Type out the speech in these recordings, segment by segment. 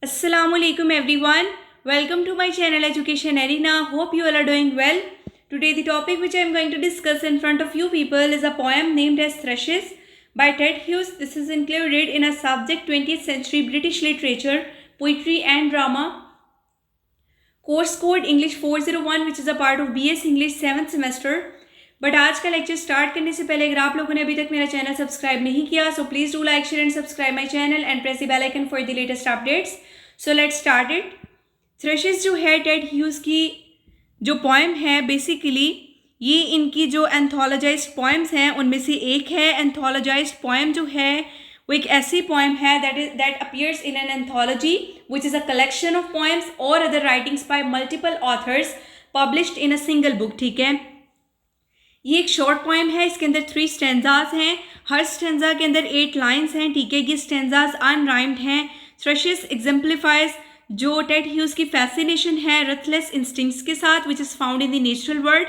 Assalamualaikum everyone. Welcome to my channel Education Arena. Hope you all are doing well. Today the topic which I am going to discuss in front of you people is a poem named as Thrushes by Ted Hughes. This is included in a subject 20th century British literature, poetry and drama. Course code English 401 which is a part of BS English 7th semester. But आज का lecture start करने से पहले अगर आप लोगों ने अभी तक मेरा चैनल सब्सक्राइब नहीं किया so please do like share and subscribe my channel and press the bell icon for the latest updates. So let's start it. Thrushes जो है टेड ह्यूज़ की जो पोएम है बेसिकली ये इनकी जो एंथोलॉजाइज्ड पोएम्स हैं उनमें से एक है. एंथोलॉजाइज्ड पोएम जो है वो एक ऐसी पोएम है that appears in an anthology which is a collection of poems और other writings by multiple authors published in a single book. ठीक है, ये एक शॉर्ट पोएम है. इसके अंदर 3 स्टेंजाज हैं. हर स्टेंजा के अंदर 8 लाइंस हैं. ठीक है, ये स्टेंजाज अनराइम्ड हैं. थ्रशेस एग्जाम्प्लीफाइज जो टेड ह्यूज़ की फैसिनेशन है रथलेस इंस्टिंक्ट्स के साथ which is found in the natural world.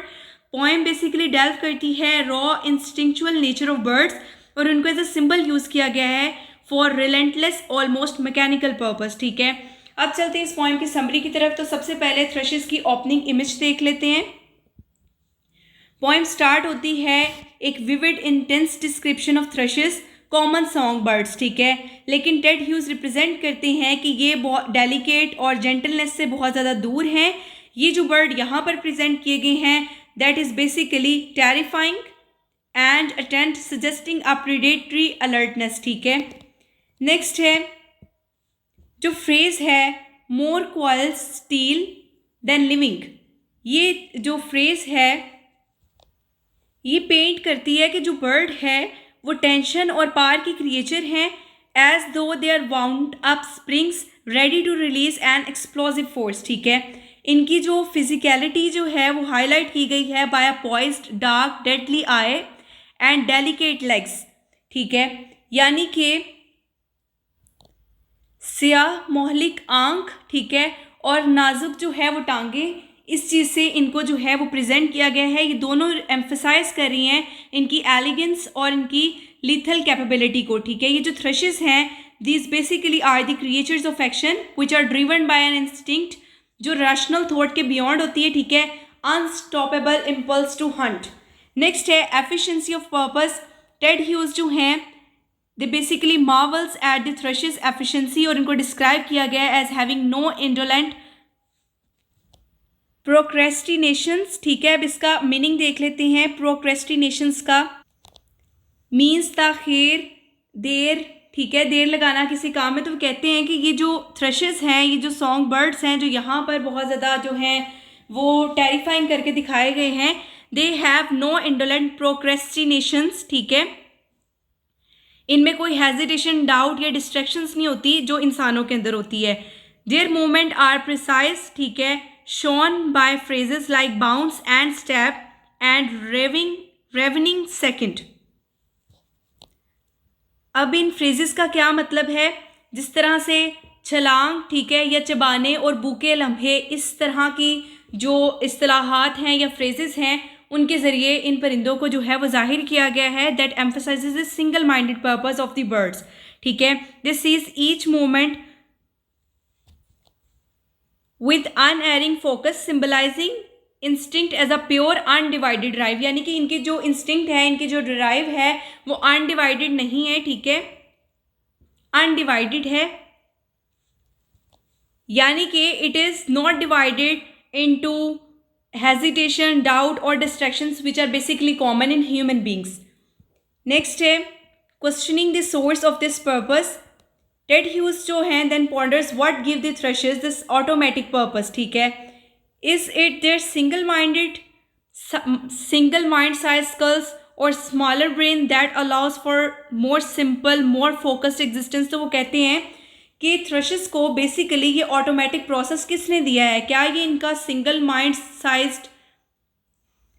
Poem basically delve करती है raw instinctual nature of birds और उनको एज अ सिंबल यूज़ किया गया है for relentless almost mechanical purpose. ठीक है, अब चलते हैं इस पोएम की समरी की तरफ. तो सबसे पहले थ्रशेस की ओपनिंग इमेज देख लेते हैं. पोएम स्टार्ट होती है एक vivid intense description of thrushes common song birds. ठीक है, लेकिन टेड ह्यूज़ रिप्रेजेंट करते हैं कि ये बहुत डेलिकेट और जेंटलनेस से बहुत ज़्यादा दूर हैं. ये जो बर्ड यहाँ पर प्रेजेंट किए गए हैं that is basically terrifying and intent suggesting a predatory alertness. ठीक है, नेक्स्ट है जो फ्रेज है मोर क्वाइल्स स्टील देन लिविंग. ये जो फ्रेज है ये पेंट करती है कि जो बर्ड है वो टेंशन और पार की क्रिएचर हैं as though they are wound up springs ready to release an explosive force. ठीक है, इनकी जो फिजिकलिटी जो है वो हाईलाइट की गई है by a poised dark deadly eye and delicate legs. ठीक है, यानी कि स्याह मोहलिक आंख. ठीक है, और नाजुक जो है वो टांगे. इस चीज़ से इनको जो है वो प्रेजेंट किया गया है. ये दोनों एम्फसाइज कर रही हैं इनकी एलिगेंस और इनकी लीथल कैपेबिलिटी को. ठीक है, ये जो थ्रशेस हैं these basically are the creatures of action which are driven by an instinct जो रैशनल थॉट के बियॉन्ड होती है. ठीक है, unstoppable impulse to hunt. Next है efficiency of purpose. Ted Hughes जो हैं they basically marvels at the thrushes efficiency और इनको डिस्क्राइब किया गया है as having no indolent procrastinations. ठीक है, अब इसका मीनिंग देख लेते हैं. प्रोक्रेस्टिनेशंस का मीन्स ताख़ीर, देर. ठीक है, देर लगाना किसी काम में. तो कहते हैं कि ये जो थ्रशेस हैं ये जो सॉन्ग बर्ड्स हैं जो यहाँ पर बहुत ज़्यादा जो हैं वो टेरिफाइंग करके दिखाए गए हैं. They have no indolent procrastinations. ठीक है, इनमें कोई हेजिटेशन, डाउट या डिस्ट्रैक्शंस नहीं होती जो इंसानों के अंदर होती है. Their movement are precise. ठीक है, shown by phrases like bounce and step and ravening second. अब इन फ्रेजेस का क्या मतलब है? जिस तरह से छलांग, ठीक है, या चबाने और बूके लम्हे, इस तरह की जो इस्तिलाहात हैं या फ्रेजेस हैं उनके ज़रिए इन परिंदों को जो है वो जाहिर किया गया है. That emphasizes the single minded purpose of the birds. ठीक है, this seize each movement with unerring focus symbolizing instinct as a pure undivided drive. यानी कि इनकी जो instinct है, इनकी जो drive है वो undivided नहीं है. ठीक है, undivided है यानी कि it is not divided into hesitation, doubt or distractions which are basically common in human beings. Next है questioning the source of this purpose. Ted Hughes जो हैं then ponders what give the thrushes this automatic purpose. ठीक है, is it their single mind size skulls और smaller brain that allows for more simple more focused existence. तो वो कहते हैं कि थ्रशेस को बेसिकली ये ऑटोमेटिक प्रोसेस किसने दिया है? क्या ये इनका सिंगल माइंड साइज्ड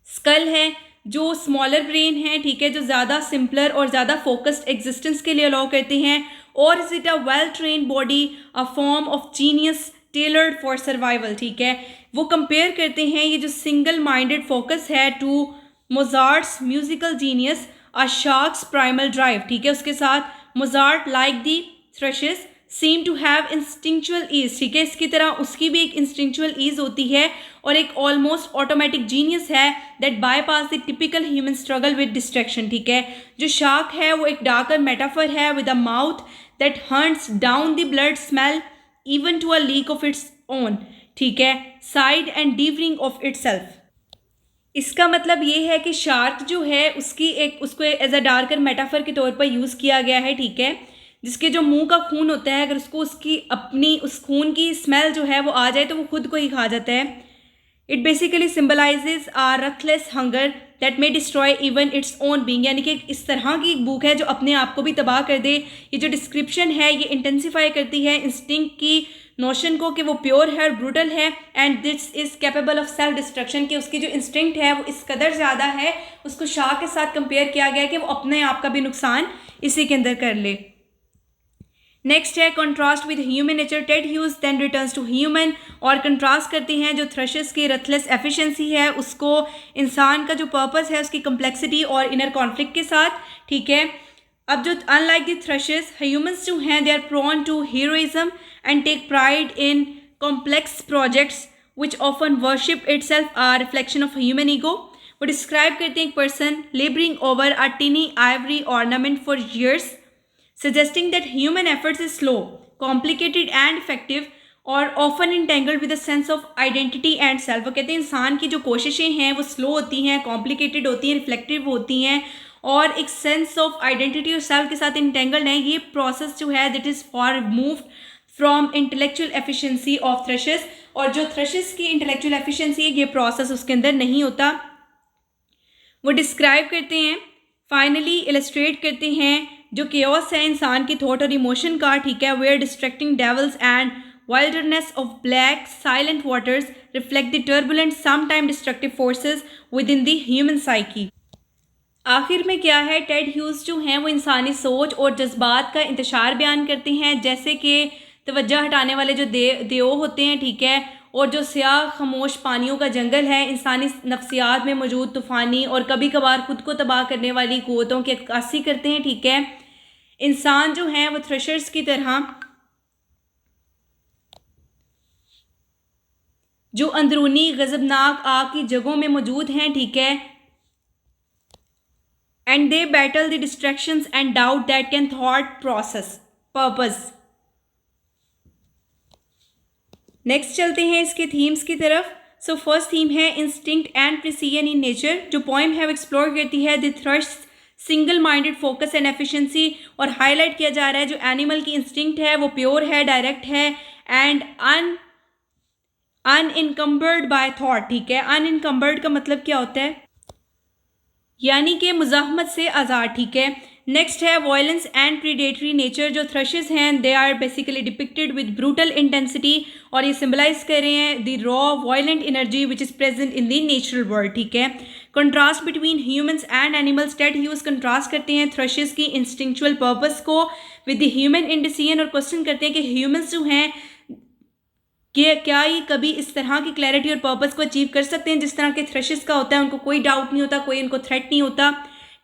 स्कल है जो स्मॉलर ब्रेन है, ठीक है, जो ज़्यादा सिंपलर और ज़्यादा फोकस्ड एग्जिस्टेंस के लिए अलाउ करते हैं, और is it a well train body a form of genius tailored for survival. ठीक है, वो कंपेयर करते हैं ये जो सिंगल माइंडेड फोकस है to Mozart's musical genius a shark's primal drive. ठीक है, उसके साथ Mozart like the thrushes seem to have instinctual ease, ठीक है, इसकी तरह उसकी भी एक इंस्टिंक्चुअल ईज होती है और एक ऑलमोस्ट ऑटोमेटिक जीनियस है that bypass the typical human struggle with distraction, ठीक है। जो शार्क है वो एक डार्कर मेटाफर है with a mouth that hunts down the blood smell even to a leak of its own, ठीक है, side and devouring of itself. इसका मतलब ये है कि शार्क जो है उसको एज अ डार्कर मेटाफर के तौर पर यूज़ किया गया है, ठीक है, जिसके जो मुंह का खून होता है अगर उसको उसकी अपनी उस खून की स्मेल जो है वो आ जाए तो वो खुद को ही खा जाता है। It basically symbolises a ruthless hunger that may destroy even its own being, यानी कि इस तरह की एक बुक है जो अपने आप को भी तबाह कर दे। ये जो डिस्क्रिप्शन है ये इंटेंसिफाई करती है इंस्टिंक्ट की नोशन को कि वो प्योर है और ब्रूटल है and this is capable of self destruction, कि उसकी जो इंस्टिंक्ट है वो इस कदर ज़्यादा है, उसको शार्क के साथ कंपेयर किया गया है कि वो अपने आप का भी नुकसान इसी के अंदर कर ले। नेक्स्ट है contrast with human nature, Ted Hughes then returns to human, और कंट्रास्ट करते हैं जो थ्रशेस की रथलेस एफिशिएंसी है उसको इंसान का जो पर्पस है उसकी कम्प्लेक्सिटी और इनर कॉन्फ्लिक्ट के साथ, ठीक है। अब जो अनलाइक द थ्रशेस, ह्यूमंस जो हैं they are prone to heroism and take pride in complex projects which often worship itself a reflection of human ego. वो डिस्क्राइब करते हैं एक person labouring over a tiny ivory ornament for years, suggesting that human efforts is slow, complicated and effective और often entangled with a sense of identity and self। वो कहते हैं इंसान की जो कोशिशें हैं वो स्लो होती हैं, कॉम्प्लिकेटेड होती हैं, रिफ्लेक्टिव होती हैं और एक सेंस ऑफ आइडेंटिटी और सेल्फ के साथ इंटेंगल्ड है। ये प्रोसेस जो है that is for move from intellectual efficiency of thrushes, और जो थ्रशेस की इंटेलेक्चुअल एफिशिएंसी है ये प्रोसेस उसके अंदर नहीं होता। वो डिस्क्राइब करते हैं, फाइनली इलस्ट्रेट करते हैं जो केओस है इंसान की थॉट और इमोशन का, ठीक है, where distracting devils and wilderness of black silent waters reflect the turbulent sometimes destructive forces within the human psyche. आखिर में क्या है, टेड ह्यूज जो हैं वो इंसानी सोच और जज्बात का इंतशार बयान करते हैं, जैसे कि तवज्जो हटाने वाले जो देव होते हैं, ठीक है, और जो स्याह खामोश पानियों का जंगल है, इंसानी नफ्सियात में मौजूद तूफ़ानी और कभी कभार खुद को तबाह करने वाली क़ुव्वतों की अक्कासी करते हैं, ठीक है। इंसान जो हैं वो थ्रशर्स की तरह जो अंदरूनी गज़बनाक आग की जगहों में मौजूद हैं, ठीक है, and they battle the distractions and doubt that can thought process purpose. Next चलते हैं इसके थीम्स की तरफ। सो फर्स्ट थीम है instinct and precision in nature. जो पोइम है वो एक्सप्लोर करती है the thrust single minded focus and efficiency, और हाईलाइट किया जा रहा है जो एनिमल की इंस्टिंक्ट है वो प्योर है, डायरेक्ट है एंड अनइनकम्बर्ड बाय थॉट, ठीक है। अनइनकम्बर्ड का मतलब क्या होता है, यानी कि मुज़ाहमत से आज़ाद, ठीक है। नेक्स्ट है वायलेंस एंड प्रीडेटरी नेचर। जो थ्रशेस हैं they are basically depicted with brutal intensity, और ये सिम्बलाइज कर रहे हैं the raw violent energy which is present in the natural world, ठीक है। Contrast between humans and animals, Ted Hughes contrast करते हैं थ्रशेस की इंस्टिंक्चुअल पर्पस को विद द ह्यूमन इंडिसीजन, और क्वेश्चन करते हैं कि ह्यूमंस जो हैं कि क्या ये कभी इस तरह की क्लैरिटी और पर्पस को अचीव कर सकते हैं जिस तरह के थ्रशेस का होता है, उनको कोई डाउट नहीं होता, कोई उनको थ्रेट नहीं होता,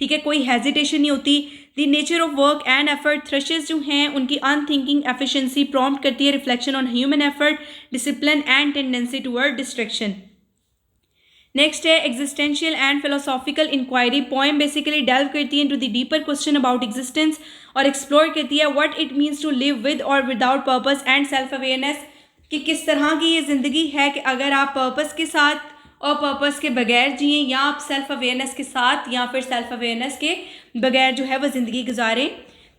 ठीक है, कोई हेजिटेशन नहीं होती। The nature of work and effort, thrushes जो हैं उनकी अनथिंकिंग एफिशिएंसी प्रॉम्प्ट करती है reflection on human effort, discipline and tendency toward distraction. Next है existential and philosophical inquiry. Poem basically delve करती है into the deeper question about existence और explore करती है what it means to live with और without purpose and self awareness, कि किस तरह की ये ज़िंदगी है कि अगर आप पर्पस के साथ और पर्पस के बगैर जिए, या आप सेल्फ अवेयरनेस के साथ या फिर सेल्फ अवेयरनेस के बगैर जो है वो ज़िंदगी गुजारें।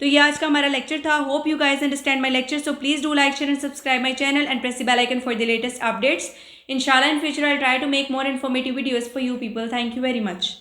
तो ये आज का हमारा लेक्चर था। Hope you guys understand my lecture, so please do like share and subscribe my channel and press the bell icon for the latest updates. Inshallah in future I'll try to make more informative videos for you people. Thank you very much.